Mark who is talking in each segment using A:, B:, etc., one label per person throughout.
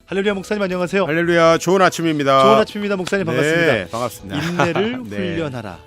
A: 할렐루야 목사님 안녕하세요.
B: 할렐루야, 좋은 아침입니다.
A: 좋은 아침입니다 목사님 반갑습니다.
B: 네, 반갑습니다.
A: 인내를
B: 네.
A: 훈련하라.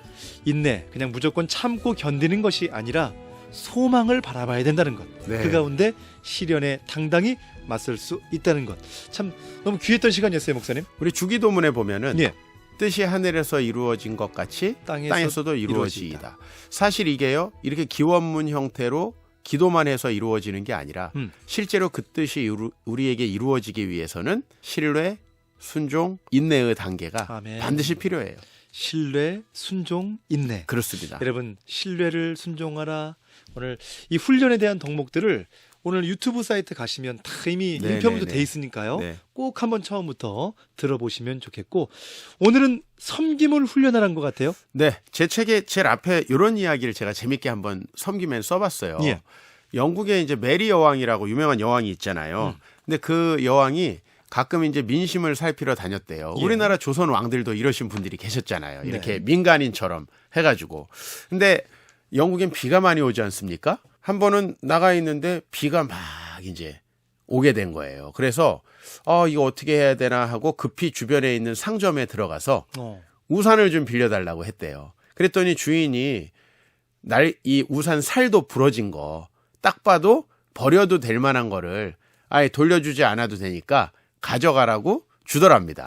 A: 인내 그냥 무조건 참고 견디는 것이 아니라 소망을 바라봐야 된다는 것.
B: 네.
A: 그 가운데 시련에 당당히 맞설 수 있다는 것. 참 너무 귀했던 시간이었어요 목사님.
B: 우리 주기도문에 보면은
A: 예.
B: 뜻이 하늘에서 이루어진 것 같이 땅에서도 이루어지이다. 사실 이게요, 이렇게 기원문 형태로 기도만 해서 이루어지는 게 아니라 실제로 그 뜻이 우리에게 이루어지기 위해서는 신뢰, 순종, 인내의 단계가
A: 아멘.
B: 반드시 필요해요.
A: 신뢰, 순종, 인내.
B: 그렇습니다.
A: 여러분 신뢰를 순종하라. 오늘 이 훈련에 대한 덕목들을 오늘 유튜브 사이트 가시면 다 이미
B: 네,
A: 인편도
B: 네,
A: 돼 있으니까요.
B: 네.
A: 꼭 한번 처음부터 들어보시면 좋겠고 오늘은 섬김을 훈련하라는 것 같아요.
B: 네, 제 책에 제일 앞에 이런 이야기를 제가 재밌게 한번 섬김에 써봤어요.
A: 예.
B: 영국에 이제 메리 여왕이라고 유명한 여왕이 있잖아요. 근데 그 여왕이 가끔 이제 민심을 살피러 다녔대요.
A: 예.
B: 우리나라 조선 왕들도 이러신 분들이 계셨잖아요. 이렇게
A: 네.
B: 민간인처럼 해가지고. 근데 영국엔 비가 많이 오지 않습니까? 한 번은 나가 있는데 비가 막 이제 오게 된 거예요. 그래서 이거 어떻게 해야 되나 하고 급히 주변에 있는 상점에 들어가서 우산을 좀 빌려달라고 했대요. 그랬더니 주인이 이 우산 살도 부러진 거 딱 봐도 버려도 될 만한 거를 아예 돌려주지 않아도 되니까 가져가라고 주더랍니다.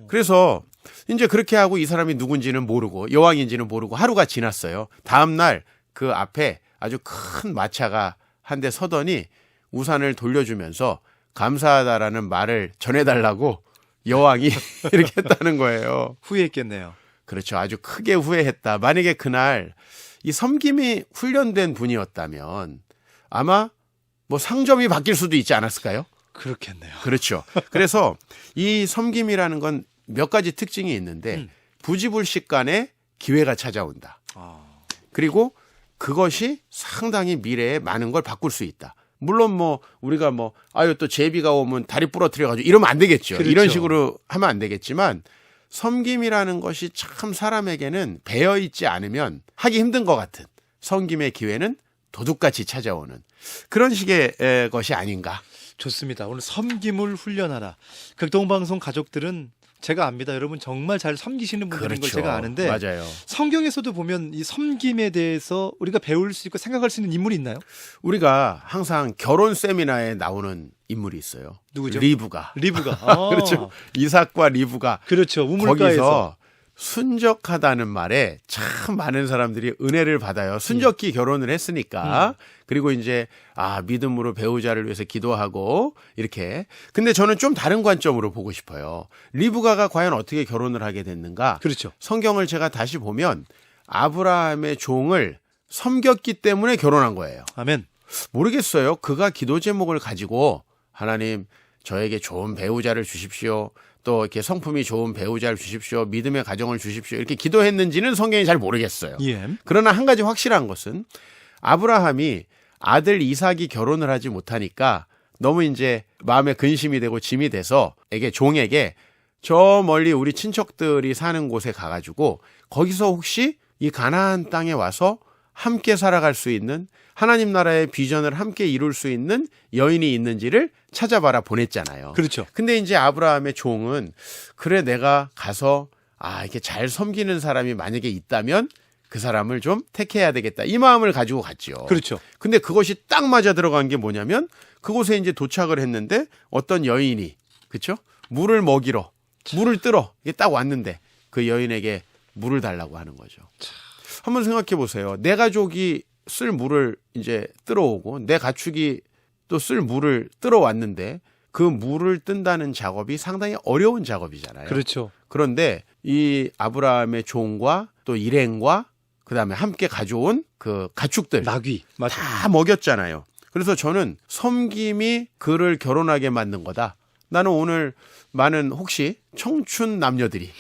B: 그래서 이제 그렇게 하고 이 사람이 누군지는 모르고 여왕인지는 모르고 하루가 지났어요. 다음날 그 앞에 아주 큰 마차가 한 대 서더니 우산을 돌려주면서 감사하다라는 말을 전해달라고 여왕이 이렇게 했다는 거예요.
A: 후회했겠네요.
B: 그렇죠. 아주 크게 후회했다. 만약에 그날 이 섬김이 훈련된 분이었다면 아마 뭐 상점이 바뀔 수도 있지 않았을까요?
A: 그렇겠네요.
B: 그렇죠. 그래서 이 섬김이라는 건 몇 가지 특징이 있는데 부지불식간에 기회가 찾아온다. 그리고 그것이 상당히 미래에 많은 걸 바꿀 수 있다. 물론 뭐 우리가 또 제비가 오면 다리 부러뜨려가지고 이러면 안 되겠죠.
A: 그렇죠.
B: 이런 식으로 하면 안 되겠지만 섬김이라는 것이 참 사람에게는 배어 있지 않으면 하기 힘든 것 같은 섬김의 기회는 도둑같이 찾아오는 그런 식의 것이 아닌가.
A: 좋습니다. 오늘 섬김을 훈련하라. 극동방송 가족들은 제가 압니다. 여러분 정말 잘 섬기시는 분들인 걸
B: 그렇죠.
A: 제가 아는데
B: 맞아요.
A: 성경에서도 보면 이 섬김에 대해서 우리가 배울 수 있고 생각할 수 있는 인물이 있나요?
B: 우리가 항상 결혼 세미나에 나오는 인물이 있어요.
A: 누구죠?
B: 리브가. 그렇죠. 이삭과 리브가
A: 그렇죠. 우물가에서.
B: 거기서 순적하다는 말에 참 많은 사람들이 은혜를 받아요. 순적히 결혼을 했으니까. 그리고 이제 믿음으로 배우자를 위해서 기도하고 이렇게. 근데 저는 좀 다른 관점으로 보고 싶어요. 리브가가 과연 어떻게 결혼을 하게 됐는가?
A: 그렇죠.
B: 성경을 제가 다시 보면 아브라함의 종을 섬겼기 때문에 결혼한 거예요.
A: 아멘.
B: 모르겠어요. 그가 기도 제목을 가지고 하나님 저에게 좋은 배우자를 주십시오. 또 이렇게 성품이 좋은 배우자를 주십시오. 믿음의 가정을 주십시오. 이렇게 기도했는지는 성경이 잘 모르겠어요.
A: 예.
B: 그러나 한 가지 확실한 것은 아브라함이 아들 이삭이 결혼을 하지 못하니까 너무 이제 마음에 근심이 되고 짐이 돼서 종에게 저 멀리 우리 친척들이 사는 곳에 가가지고 거기서 혹시 이 가나안 땅에 와서 함께 살아갈 수 있는 하나님 나라의 비전을 함께 이룰 수 있는 여인이 있는지를 찾아봐라 보냈잖아요.
A: 그렇죠.
B: 근데 이제 아브라함의 종은 그래 내가 가서 이렇게 잘 섬기는 사람이 만약에 있다면 그 사람을 좀 택해야 되겠다. 이 마음을 가지고 갔죠.
A: 그렇죠.
B: 근데 그것이 딱 맞아 들어간 게 뭐냐면 그곳에 이제 도착을 했는데 어떤 여인이 그렇죠? 물을 먹이러 물을 뜨러 이게 딱 왔는데 그 여인에게 물을 달라고 하는 거죠. 한번 생각해 보세요. 내 가족이 쓸 물을 이제 뜨러 오고 내 가축이 또 쓸 물을 뜨러 왔는데 그 물을 뜬다는 작업이 상당히 어려운 작업이잖아요.
A: 그렇죠.
B: 그런데 이 아브라함의 종과 또 일행과 그다음에 함께 가져온 그 가축들
A: 나귀
B: 다 먹였잖아요. 그래서 저는 섬김이 그를 결혼하게 만든 거다. 나는 오늘 많은 혹시 청춘 남녀들이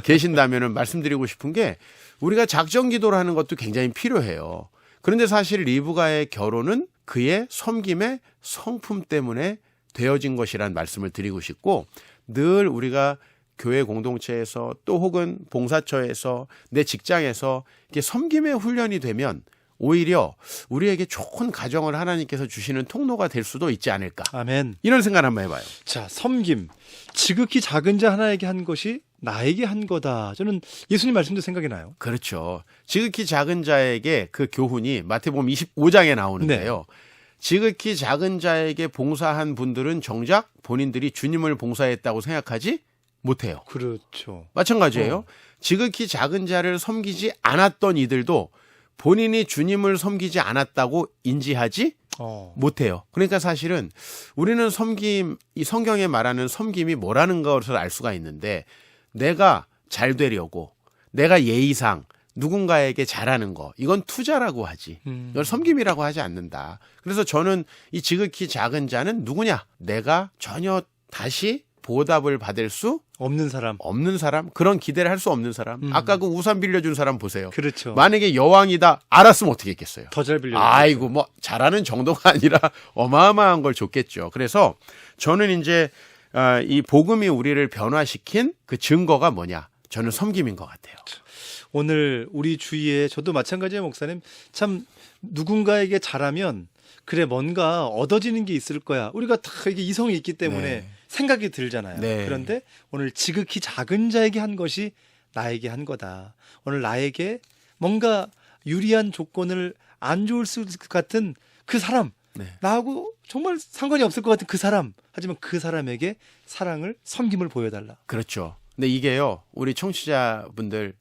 B: 계신다면 말씀드리고 싶은 게 우리가 작정 기도를 하는 것도 굉장히 필요해요. 그런데 사실 리브가의 결혼은 그의 섬김의 성품 때문에 되어진 것이란 말씀을 드리고 싶고 늘 우리가 교회 공동체에서 또 혹은 봉사처에서 내 직장에서 이렇게 섬김의 훈련이 되면 오히려 우리에게 좋은 가정을 하나님께서 주시는 통로가 될 수도 있지 않을까.
A: 아멘.
B: 이런 생각 한번 해봐요.
A: 자, 섬김. 지극히 작은 자 하나에게 한 것이 나에게 한 거다. 저는 예수님 말씀도 생각이 나요.
B: 그렇죠. 지극히 작은 자에게 그 교훈이 마태복음 25장에 나오는데요. 지극히 작은 자에게 봉사한 분들은 정작 본인들이 주님을 봉사했다고 생각하지 못해요.
A: 그렇죠.
B: 마찬가지예요. 지극히 작은 자를 섬기지 않았던 이들도 본인이 주님을 섬기지 않았다고 인지하지 못해요. 그러니까 사실은 우리는 섬김, 이 성경에 말하는 섬김이 뭐라는 것을 알 수가 있는데 내가 잘 되려고 내가 예의상 누군가에게 잘하는 거 이건 투자라고 하지. 이걸 섬김이라고 하지 않는다. 그래서 저는 이 지극히 작은 자는 누구냐? 내가 전혀 다시 보답을 받을 수
A: 없는 사람.
B: 그런 기대를 할 수 없는 사람. 아까 그 우산 빌려준 사람 보세요.
A: 그렇죠.
B: 만약에 여왕이다 알았으면 어떻게 했겠어요?
A: 더 잘 빌려.
B: 아이고 뭐 잘하는 정도가 아니라 어마어마한 걸 줬겠죠. 그래서 저는 이제 이 복음이 우리를 변화시킨 그 증거가 뭐냐? 저는 섬김인 것 같아요.
A: 오늘 우리 주위에 저도 마찬가지예요, 목사님. 참 누군가에게 잘하면 그래 뭔가 얻어지는 게 있을 거야. 우리가 다 이게 이성이 있기 때문에 생각이 들잖아요.
B: 네.
A: 그런데 오늘 지극히 작은 자에게 한 것이 나에게 한 거다. 오늘 나에게 뭔가 유리한 조건을 안 좋을 수 같은 그 사람, 나하고 정말 상관이 없을 것 같은 그 사람, 하지만 그 사람에게 사랑을, 섬김을 보여달라.
B: 그렇죠. 근데 이게요, 우리 청취자분들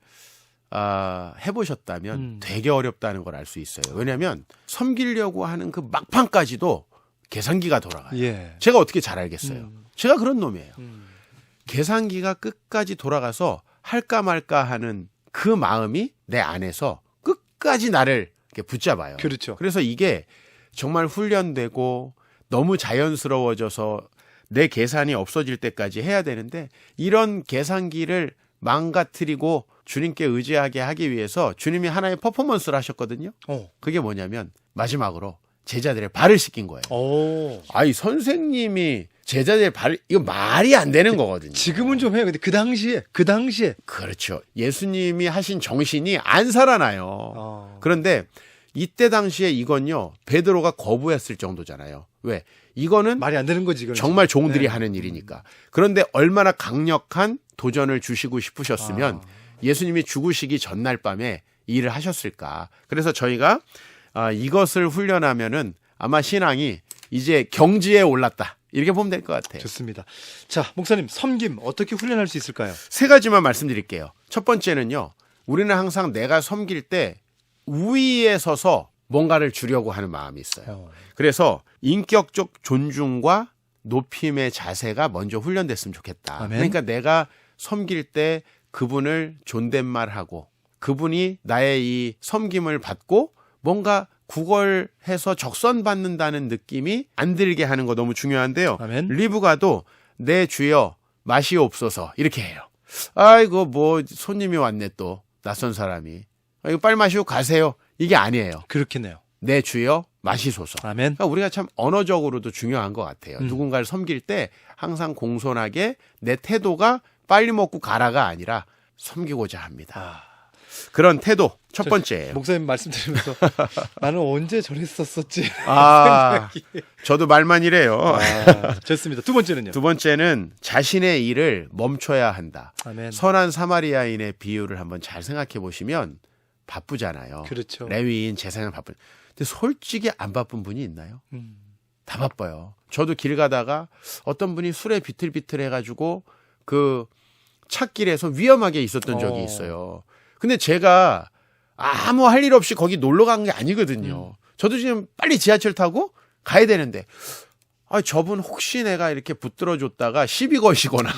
B: 해보셨다면 되게 어렵다는 걸 알 수 있어요. 왜냐하면 섬기려고 하는 그 막판까지도 계산기가 돌아가요.
A: 예.
B: 제가 어떻게 잘 알겠어요. 제가 그런 놈이에요. 계산기가 끝까지 돌아가서 할까 말까 하는 그 마음이 내 안에서 끝까지 나를 이렇게 붙잡아요.
A: 그렇죠.
B: 그래서 이게 정말 훈련되고 너무 자연스러워져서 내 계산이 없어질 때까지 해야 되는데 이런 계산기를 망가뜨리고 주님께 의지하게 하기 위해서 주님이 하나의 퍼포먼스를 하셨거든요. 그게 뭐냐면 마지막으로 제자들의 발을 씻긴 거예요. 아이 선생님이 제자들의 발 이거 말이 안 되는 거거든요.
A: 지금은 좀 해요. 근데 그 당시에
B: 그렇죠. 예수님이 하신 정신이 안 살아나요. 그런데 이때 당시에 이건요 베드로가 거부했을 정도잖아요. 왜? 이거는
A: 말이 안 되는 거지. 이거는.
B: 정말 종들이 하는 일이니까. 그런데 얼마나 강력한 도전을 주시고 싶으셨으면 예수님이 죽으시기 전날 밤에 이 일을 하셨을까. 그래서 저희가 이것을 훈련하면은 아마 신앙이 이제 경지에 올랐다. 이렇게 보면 될 것 같아요.
A: 좋습니다. 자, 목사님, 섬김 어떻게 훈련할 수 있을까요?
B: 세 가지만 말씀드릴게요. 첫 번째는요. 우리는 항상 내가 섬길 때 우위에 서서 뭔가를 주려고 하는 마음이 있어요. 그래서 인격적 존중과 높임의 자세가 먼저 훈련됐으면 좋겠다.
A: 아멘.
B: 그러니까 내가 섬길 때 그분을 존댓말하고 그분이 나의 이 섬김을 받고 뭔가 구걸해서 적선받는다는 느낌이 안 들게 하는 거 너무 중요한데요.
A: 아멘.
B: 리브가도 내 주여 마시옵소서 이렇게 해요. 아이고 뭐 손님이 왔네 또 낯선 사람이. 이거 빨리 마시고 가세요. 이게 아니에요.
A: 그렇겠네요.
B: 내 주여 마시소서.
A: 아멘.
B: 그러니까 우리가 참 언어적으로도 중요한 것 같아요. 누군가를 섬길 때 항상 공손하게 내 태도가 빨리 먹고 가라가 아니라 섬기고자 합니다. 그런 태도 첫 번째예요.
A: 목사님 말씀 들으면서 나는 언제 저랬었었지.
B: 저도 말만 이래요.
A: 좋습니다. 두 번째는요.
B: 두 번째는 자신의 일을 멈춰야 한다.
A: 아멘.
B: 선한 사마리아인의 비유를 한번 잘 생각해 보시면 바쁘잖아요.
A: 그렇죠.
B: 레위인 제사장 바쁜. 근데 솔직히 안 바쁜 분이 있나요? 다 바빠요. 저도 길 가다가 어떤 분이 술에 비틀비틀 해가지고 그 찻길에서 위험하게 있었던 적이 있어요. 근데 제가 아무 할 일 없이 거기 놀러 간 게 아니거든요. 저도 지금 빨리 지하철 타고 가야 되는데 저분 혹시 내가 이렇게 붙들어 줬다가 시비 거시거나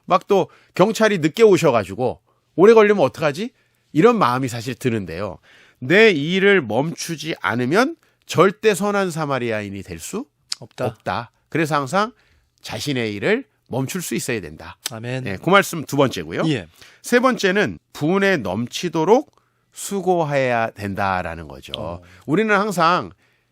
B: 막 또 경찰이 늦게 오셔가지고 오래 걸리면 어떡하지? 이런 마음이 사실 드는데요. 내 일을 멈추지 않으면 절대 선한 사마리아인이 될 수 없다. 그래서 항상 자신의 일을 멈출 수 있어야 된다.
A: 아멘.
B: 네, 그 말씀 두 번째고요.
A: 예.
B: 세 번째는 분에 넘치도록 수고해야 된다라는 거죠. 우리는 항상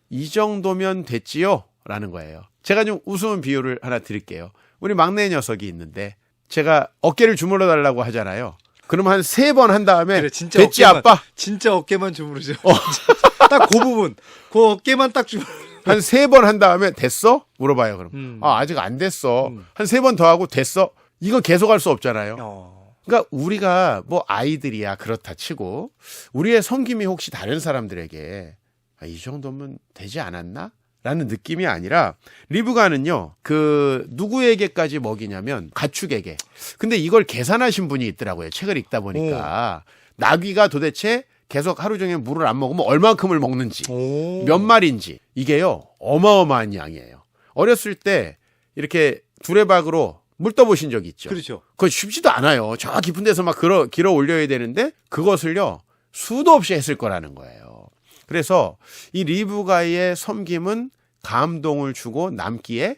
B: 이 정도면 됐지요? 라는 거예요. 제가 좀 우스운 비유를 하나 드릴게요. 우리 막내 녀석이 있는데 제가 어깨를 주물러 달라고 하잖아요. 그럼 한 3번 한 다음에
A: 그래, 진짜
B: 됐지
A: 어깨만,
B: 아빠?
A: 진짜 어깨만 주무르죠. 딱 그 부분, 그 어깨만 딱 주무르.
B: 한 3번 한 다음에 됐어? 물어봐요 그럼. 아직 안 됐어. 한 3번 더 하고 됐어? 이거 계속 할 수 없잖아요. 그러니까 우리가 뭐 아이들이야 그렇다 치고 우리의 섬김이 혹시 다른 사람들에게 이 정도면 되지 않았나? 라는 느낌이 아니라 리브가는요 그 누구에게까지 먹이냐면 가축에게. 근데 이걸 계산하신 분이 있더라고요. 책을 읽다 보니까 나귀가 도대체 계속 하루 종일 물을 안 먹으면 얼만큼을 먹는지 몇 마리인지 이게요 어마어마한 양이에요. 어렸을 때 이렇게 두레박으로 물 떠보신 적 있죠?
A: 그렇죠.
B: 그거 쉽지도 않아요. 저 깊은 데서 막 길어 올려야 되는데 그것을요 수도 없이 했을 거라는 거예요. 그래서 이 리브가의 섬김은 감동을 주고 남기에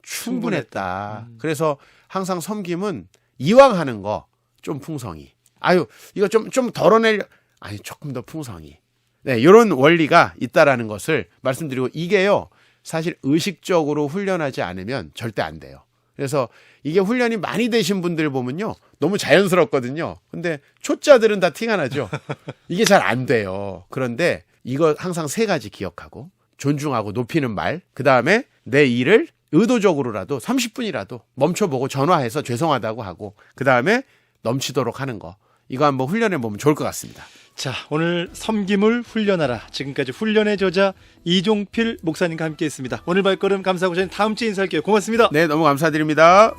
B: 충분했다. 그래서 항상 섬김은 이왕 하는 거 좀 풍성히. 아유 이거 좀 덜어내려. 아니 조금 더 풍성히. 네, 이런 원리가 있다라는 것을 말씀드리고 이게요 사실 의식적으로 훈련하지 않으면 절대 안 돼요. 그래서 이게 훈련이 많이 되신 분들 보면요 너무 자연스럽거든요. 근데 초짜들은 다 티가 나죠. 이게 잘 안 돼요. 그런데 이거 항상 3가지 기억하고 존중하고 높이는 말, 그 다음에 내 일을 의도적으로라도 30분이라도 멈춰보고 전화해서 죄송하다고 하고 그 다음에 넘치도록 하는 거. 이거 한번 훈련해 보면 좋을 것 같습니다.
A: 자, 오늘 섬김을 훈련하라. 지금까지 훈련의 저자 이종필 목사님과 함께했습니다. 오늘 발걸음 감사하고 저는 다음 주에 인사할게요. 고맙습니다.
B: 네, 너무 감사드립니다.